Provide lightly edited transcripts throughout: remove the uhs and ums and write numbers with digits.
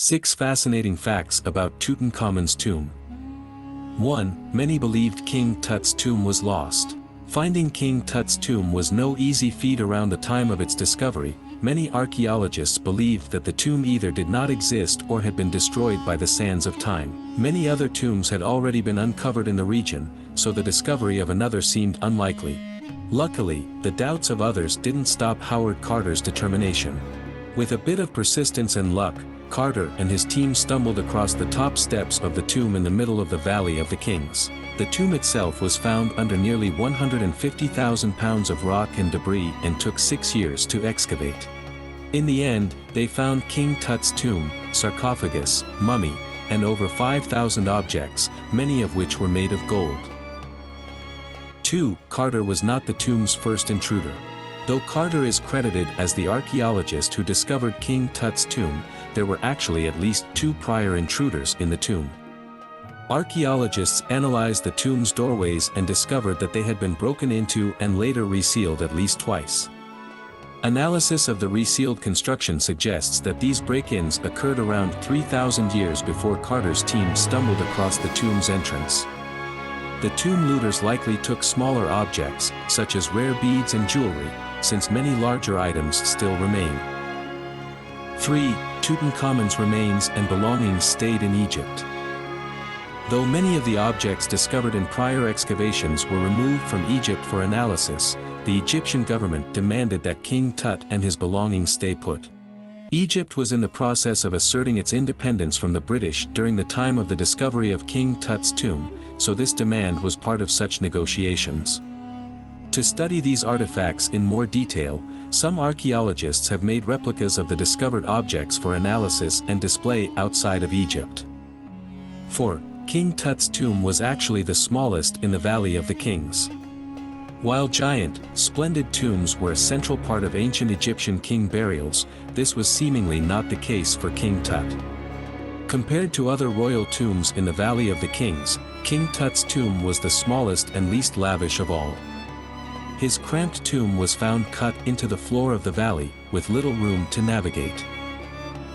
6 Fascinating Facts About Tutankhamun's Tomb. 1. Many believed King Tut's tomb was lost. Finding King Tut's tomb was no easy feat. Around the time of its discovery, many archaeologists believed that the tomb either did not exist or had been destroyed by the sands of time. Many other tombs had already been uncovered in the region, so the discovery of another seemed unlikely. Luckily, the doubts of others didn't stop Howard Carter's determination. With a bit of persistence and luck, Carter and his team stumbled across the top steps of the tomb in the middle of the Valley of the Kings. The tomb itself was found under nearly 150,000 pounds of rock and debris and took 6 years to excavate. In the end, they found King Tut's tomb, sarcophagus, mummy, and over 5,000 objects, many of which were made of gold. 2. Carter was not the tomb's first intruder. Though Carter is credited as the archaeologist who discovered King Tut's tomb, there were actually at least 2 prior intruders in the tomb. Archaeologists analyzed the tomb's doorways and discovered that they had been broken into and later resealed at least twice. Analysis of the resealed construction suggests that these break-ins occurred around 3,000 years before Carter's team stumbled across the tomb's entrance. The tomb looters likely took smaller objects, such as rare beads and jewelry, since many larger items still remain. 3. Tutankhamun's remains and belongings stayed in Egypt. Though many of the objects discovered in prior excavations were removed from Egypt for analysis, the Egyptian government demanded that King Tut and his belongings stay put. Egypt was in the process of asserting its independence from the British during the time of the discovery of King Tut's tomb, so this demand was part of such negotiations. To study these artifacts in more detail, some archaeologists have made replicas of the discovered objects for analysis and display outside of Egypt. 4. King Tut's tomb was actually the smallest in the Valley of the Kings. While giant, splendid tombs were a central part of ancient Egyptian king burials, this was seemingly not the case for King Tut. Compared to other royal tombs in the Valley of the Kings, King Tut's tomb was the smallest and least lavish of all. His cramped tomb was found cut into the floor of the valley, with little room to navigate.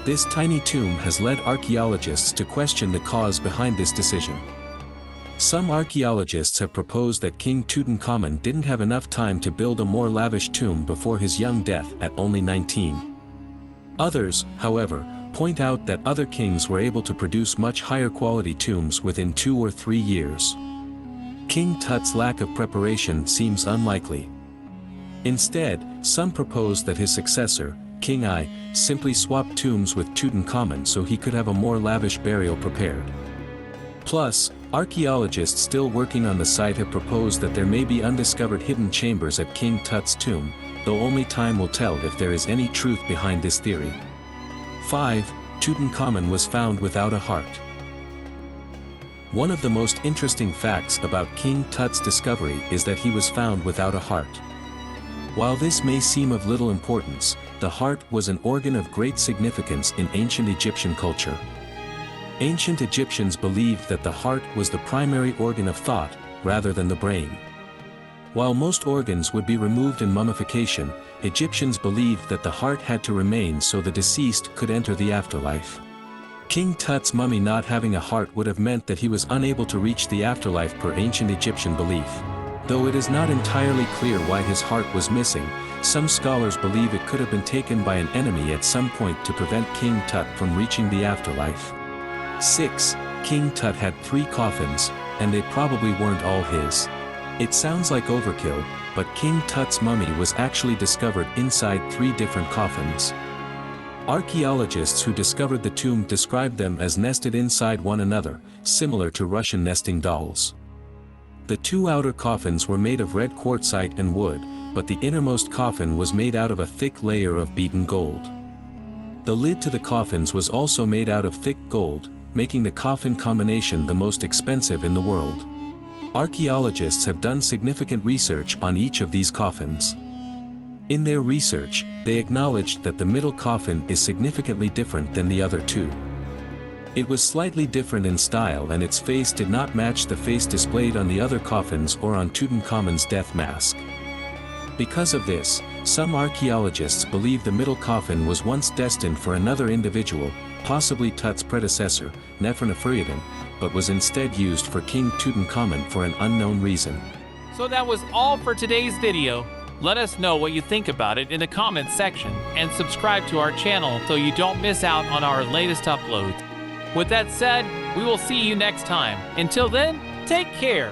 This tiny tomb has led archaeologists to question the cause behind this decision. Some archaeologists have proposed that King Tutankhamun didn't have enough time to build a more lavish tomb before his young death at only 19. Others, however, point out that other kings were able to produce much higher quality tombs within 2 or 3 years. King Tut's lack of preparation seems unlikely. Instead, some propose that his successor, King I, simply swapped tombs with Tutankhamun so he could have a more lavish burial prepared. Plus, archaeologists still working on the site have proposed that there may be undiscovered hidden chambers at King Tut's tomb, though only time will tell if there is any truth behind this theory. 5. Tutankhamun was found without a heart. One of the most interesting facts about King Tut's discovery is that he was found without a heart. While this may seem of little importance, the heart was an organ of great significance in ancient Egyptian culture. Ancient Egyptians believed that the heart was the primary organ of thought, rather than the brain. While most organs would be removed in mummification, Egyptians believed that the heart had to remain so the deceased could enter the afterlife. King Tut's mummy not having a heart would have meant that he was unable to reach the afterlife per ancient Egyptian belief. Though it is not entirely clear why his heart was missing, some scholars believe it could have been taken by an enemy at some point to prevent King Tut from reaching the afterlife. 6. King Tut had 3 coffins, and they probably weren't all his. It sounds like overkill, but King Tut's mummy was actually discovered inside 3 different coffins. Archaeologists who discovered the tomb described them as nested inside one another, similar to Russian nesting dolls. The 2 outer coffins were made of red quartzite and wood, but the innermost coffin was made out of a thick layer of beaten gold. The lid to the coffins was also made out of thick gold, making the coffin combination the most expensive in the world. Archaeologists have done significant research on each of these coffins. In their research, they acknowledged that the middle coffin is significantly different than the other 2. It was slightly different in style and its face did not match the face displayed on the other coffins or on Tutankhamun's death mask. Because of this, some archaeologists believe the middle coffin was once destined for another individual, possibly Tut's predecessor, Neferneferuagen, but was instead used for King Tutankhamun for an unknown reason. So that was all for today's video. Let us know what you think about it in the comments section, and subscribe to our channel so you don't miss out on our latest uploads. With that said, we will see you next time. Until then, take care.